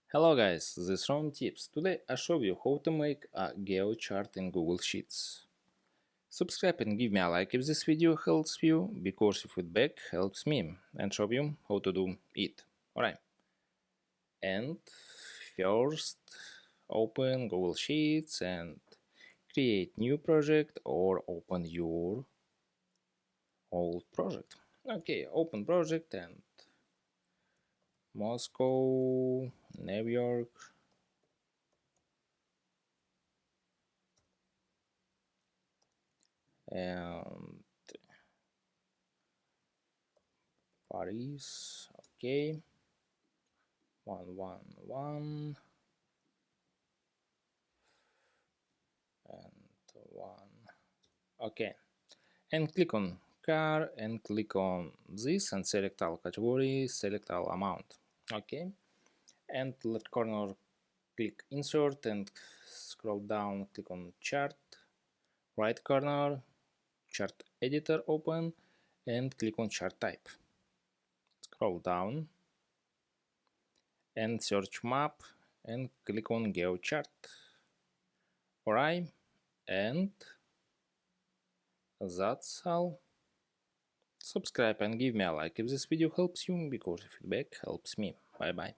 Hello guys, this is Ron Tips. Today I show you how to make a GeoChart in Google Sheets. Subscribe and give me a like if this video helps you, because your feedback helps me and show you how to do it. Alright. And first open Google Sheets and create new project or open your old project. Okay, open project and Moscow, New York, and Paris. Okay, 111 and 1. Okay, and click on car and click on this and select all categories, select all amount. Okay, and left corner click insert and scroll down, click on chart, right corner chart editor open and click on chart type. Scroll down and search map and click on GeoChart. Alright, and that's all. Subscribe and give me a like if this video helps you, because feedback helps me. Bye bye.